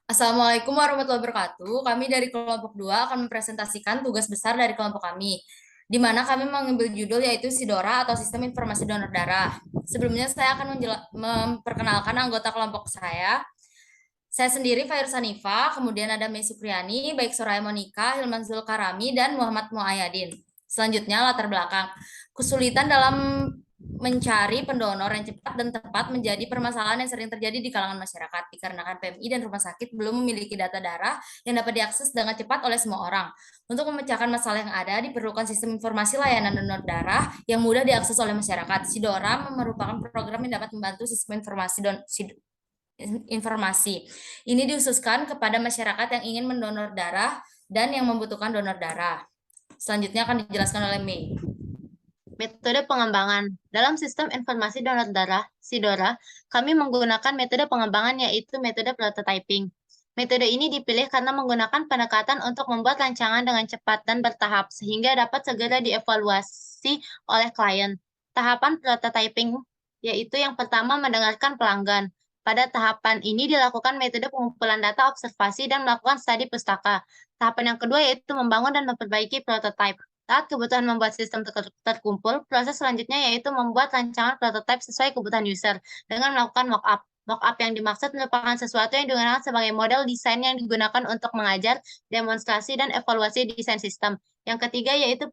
Assalamualaikum warahmatullahi wabarakatuh. Kami dari kelompok 2 akan mempresentasikan tugas besar dari kelompok kami, di mana kami mengambil judul yaitu SIDORA atau Sistem Informasi Donor Darah. Sebelumnya saya akan memperkenalkan anggota kelompok saya. Saya sendiri Fairuz Hanifa, kemudian ada Mei Supriyani, baik Soraya Monika, Hilman Zulkarami, dan Muhammad Muayyadin. Selanjutnya latar belakang. Kesulitan dalam mencari pendonor yang cepat dan tepat menjadi permasalahan yang sering terjadi di kalangan masyarakat dikarenakan PMI dan rumah sakit belum memiliki data darah yang dapat diakses dengan cepat oleh semua orang. Untuk memecahkan masalah yang ada, diperlukan sistem informasi layanan donor darah yang mudah diakses oleh masyarakat. SIDORA merupakan program yang dapat membantu sistem informasi. Ini dihususkan kepada masyarakat yang ingin mendonor darah dan yang membutuhkan donor darah. Selanjutnya akan dijelaskan oleh Mei. Metode pengembangan. Dalam sistem informasi donor darah, SIDORA, kami menggunakan metode pengembangan yaitu metode prototyping. Metode ini dipilih karena menggunakan pendekatan untuk membuat rancangan dengan cepat dan bertahap, sehingga dapat segera dievaluasi oleh klien. Tahapan prototyping yaitu yang pertama mendengarkan pelanggan. Pada tahapan ini dilakukan metode pengumpulan data observasi dan melakukan studi pustaka. Tahapan yang kedua yaitu membangun dan memperbaiki prototype. Saat kebutuhan membuat sistem terkumpul, proses selanjutnya yaitu membuat rancangan prototipe sesuai kebutuhan user dengan melakukan mockup. Mockup yang dimaksud merupakan sesuatu yang digunakan sebagai model desain yang digunakan untuk mengajar, demonstrasi, dan evaluasi desain sistem. Yang ketiga yaitu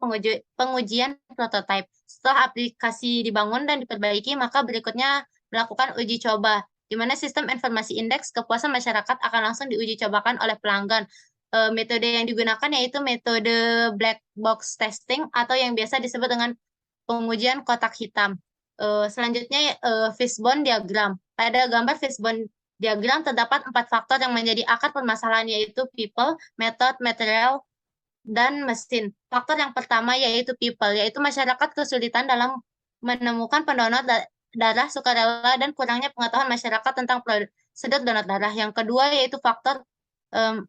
pengujian prototipe. Setelah aplikasi dibangun dan diperbaiki, maka berikutnya melakukan uji coba, di mana sistem informasi indeks kepuasan masyarakat akan langsung diuji cobakan oleh pelanggan. Metode yang digunakan yaitu metode black box testing atau yang biasa disebut dengan pengujian kotak hitam. Selanjutnya fishbone diagram. Pada gambar fishbone diagram terdapat 4 faktor yang menjadi akar permasalahan yaitu people, method, material, dan mesin. Faktor yang pertama yaitu people, yaitu masyarakat kesulitan dalam menemukan pendonor darah sukarela dan kurangnya pengetahuan masyarakat tentang prosedur donor darah. Yang kedua yaitu faktor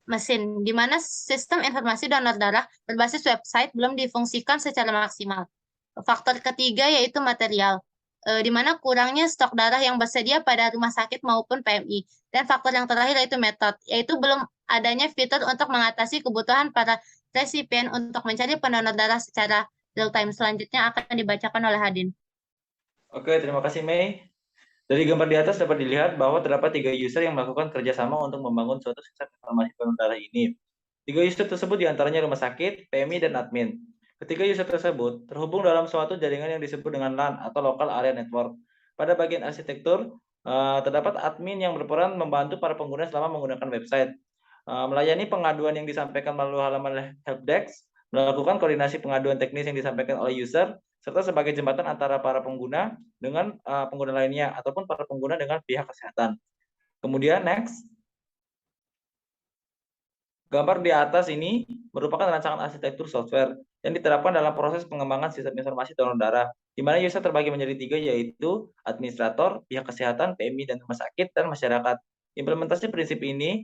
mesin, di mana sistem informasi donor darah berbasis website belum difungsikan secara maksimal. Faktor ketiga yaitu material, di mana kurangnya stok darah yang bersedia pada rumah sakit maupun PMI. Dan faktor yang terakhir yaitu metode, yaitu belum adanya fitur untuk mengatasi kebutuhan para resipien untuk mencari pendonor darah secara real time. Selanjutnya akan dibacakan oleh Hadin. Oke, terima kasih Mei. Dari gambar di atas dapat dilihat bahwa terdapat 3 user yang melakukan kerjasama untuk membangun suatu sistem informasi donor darah ini. 3 user tersebut diantaranya rumah sakit, PMI, dan admin. Ketiga user tersebut terhubung dalam suatu jaringan yang disebut dengan LAN atau Local Area Network. Pada bagian arsitektur, terdapat admin yang berperan membantu para pengguna selama menggunakan website, melayani pengaduan yang disampaikan melalui halaman helpdesk, melakukan koordinasi pengaduan teknis yang disampaikan oleh user, serta sebagai jembatan antara para pengguna dengan pengguna lainnya ataupun para pengguna dengan pihak kesehatan. Kemudian next. Gambar di atas ini merupakan rancangan arsitektur software yang diterapkan dalam proses pengembangan sistem informasi donor darah, di mana user terbagi menjadi 3 yaitu administrator, pihak kesehatan, PMI, dan rumah sakit, dan masyarakat. Implementasi prinsip ini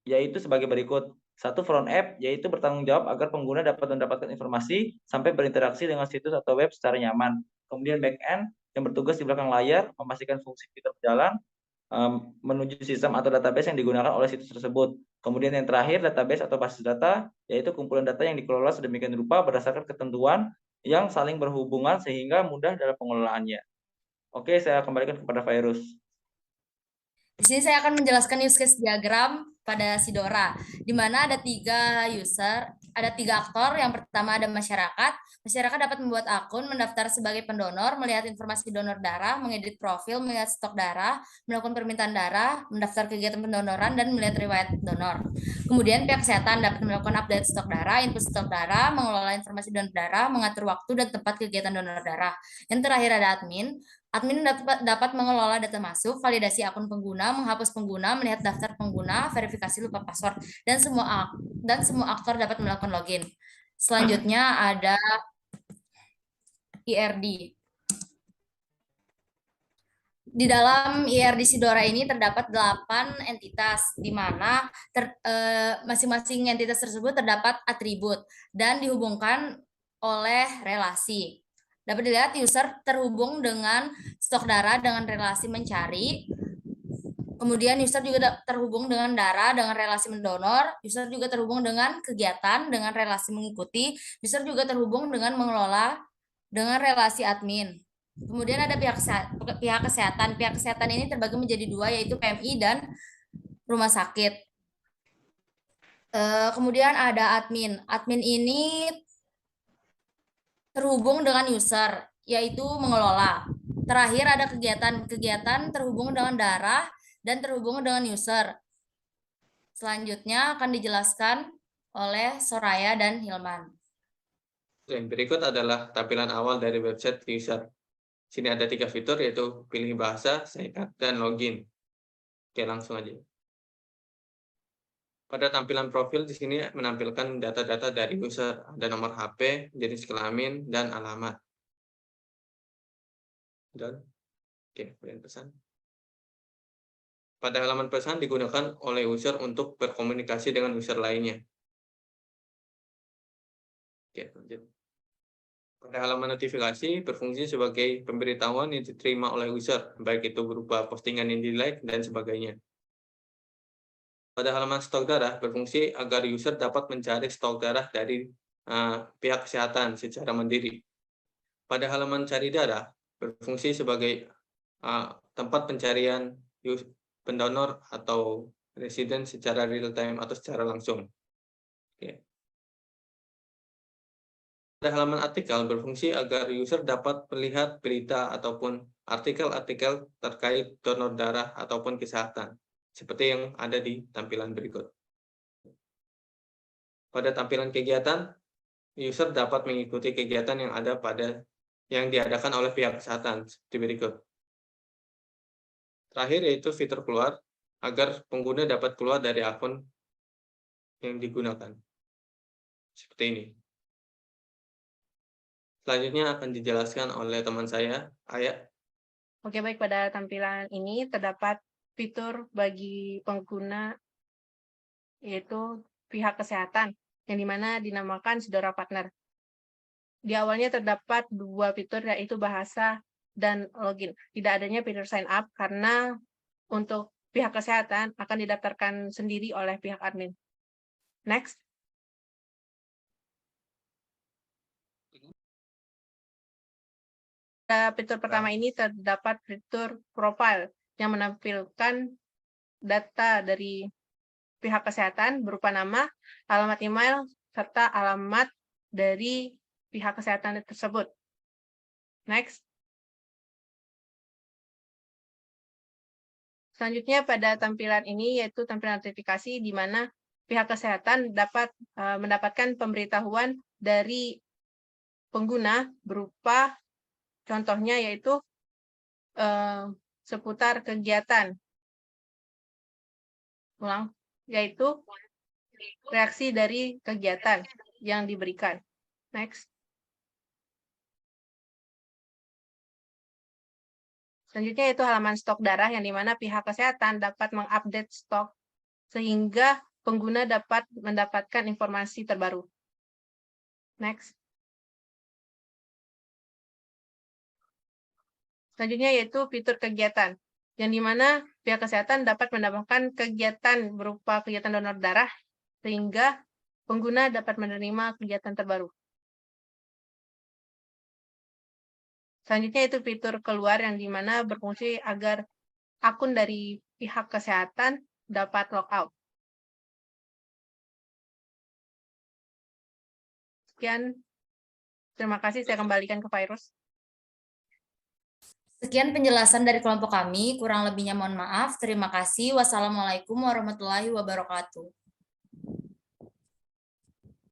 yaitu sebagai berikut. 1. Front app, yaitu bertanggung jawab agar pengguna dapat mendapatkan informasi sampai berinteraksi dengan situs atau web secara nyaman. Kemudian back end, yang bertugas di belakang layar, memastikan fungsi fitur berjalan, menuju sistem atau database yang digunakan oleh situs tersebut. Kemudian yang terakhir, database atau basis data, yaitu kumpulan data yang dikelola sedemikian rupa berdasarkan ketentuan yang saling berhubungan sehingga mudah dalam pengelolaannya. Oke, saya kembalikan kepada Fairuz. Di sini saya akan menjelaskan use case diagram pada SIDORA, di mana ada 3 user, ada 3 aktor. Yang pertama ada masyarakat. Masyarakat dapat membuat akun, mendaftar sebagai pendonor, melihat informasi donor darah, mengedit profil, melihat stok darah, melakukan permintaan darah, mendaftar kegiatan pendonoran, dan melihat riwayat donor. Kemudian pihak kesehatan dapat melakukan update stok darah, input stok darah, mengelola informasi donor darah, mengatur waktu dan tempat kegiatan donor darah. Yang terakhir ada admin. Admin dapat mengelola data masuk, validasi akun pengguna, menghapus pengguna, melihat daftar pengguna, verifikasi lupa password, dan semua aktor dapat melakukan login. Selanjutnya ada IRD. Di dalam IRD SIDORA ini terdapat 8 entitas, di mana masing-masing entitas tersebut terdapat atribut dan dihubungkan oleh relasi. Dapat dilihat user terhubung dengan stok darah dengan relasi mencari, Kemudian user juga terhubung dengan darah, dengan relasi mendonor, user juga terhubung dengan kegiatan, dengan relasi mengikuti, user juga terhubung dengan mengelola, dengan relasi admin. Kemudian ada pihak kesehatan. Pihak kesehatan ini terbagi menjadi dua, yaitu PMI dan rumah sakit. Kemudian ada admin. Admin ini terhubung dengan user, yaitu mengelola. Terakhir ada kegiatan. Kegiatan terhubung dengan darah dan terhubung dengan user. Selanjutnya akan dijelaskan oleh Soraya dan Hilman. Yang berikut adalah tampilan awal dari website user. Sini ada 3 fitur, yaitu pilih bahasa, sign up, dan login. Oke, langsung aja. Pada tampilan profil di sini menampilkan data-data dari user, ada nomor HP, jenis kelamin, dan alamat. Dan oke, pesan. Pada halaman pesan digunakan oleh user untuk berkomunikasi dengan user lainnya. Oke, lanjut. Pada halaman notifikasi berfungsi sebagai pemberitahuan yang diterima oleh user, baik itu berupa postingan yang di-like dan sebagainya. Pada halaman stok darah berfungsi agar user dapat mencari stok darah dari pihak kesehatan secara mandiri. Pada halaman cari darah berfungsi sebagai tempat pencarian pendonor atau residen secara real time atau secara langsung. Oke. Pada halaman artikel berfungsi agar user dapat melihat berita ataupun artikel-artikel terkait donor darah ataupun kesehatan, seperti yang ada di tampilan berikut. Pada tampilan kegiatan, user dapat mengikuti kegiatan yang diadakan oleh pihak kesehatan, seperti berikut. Terakhir yaitu fitur keluar, agar pengguna dapat keluar dari akun yang digunakan. Seperti ini. Selanjutnya akan dijelaskan oleh teman saya, Aya. Oke, baik. Pada tampilan ini terdapat fitur bagi pengguna, yaitu pihak kesehatan, yang dimana dinamakan Sidora Partner. Di awalnya terdapat dua fitur, yaitu bahasa dan login. Tidak adanya fitur sign up, karena untuk pihak kesehatan akan didaftarkan sendiri oleh pihak admin. Next. Pada fitur pertama ini terdapat fitur profile yang menampilkan data dari pihak kesehatan berupa nama, alamat email, serta alamat dari pihak kesehatan tersebut. Next. Selanjutnya pada tampilan ini yaitu tampilan notifikasi, di mana pihak kesehatan dapat mendapatkan pemberitahuan dari pengguna berupa contohnya yaitu seputar kegiatan. Ulang, yaitu reaksi dari kegiatan yang diberikan. Next. Selanjutnya yaitu halaman stok darah, yang dimana pihak kesehatan dapat mengupdate stok sehingga pengguna dapat mendapatkan informasi terbaru. Next. Selanjutnya yaitu fitur kegiatan, yang dimana pihak kesehatan dapat mendapatkan kegiatan berupa kegiatan donor darah, sehingga pengguna dapat menerima kegiatan terbaru. Selanjutnya itu fitur keluar, yang dimana berfungsi agar akun dari pihak kesehatan dapat logout. Sekian, terima kasih, saya kembalikan ke Virus. Sekian penjelasan dari kelompok kami, kurang lebihnya mohon maaf. Terima kasih. Wassalamualaikum warahmatullahi wabarakatuh.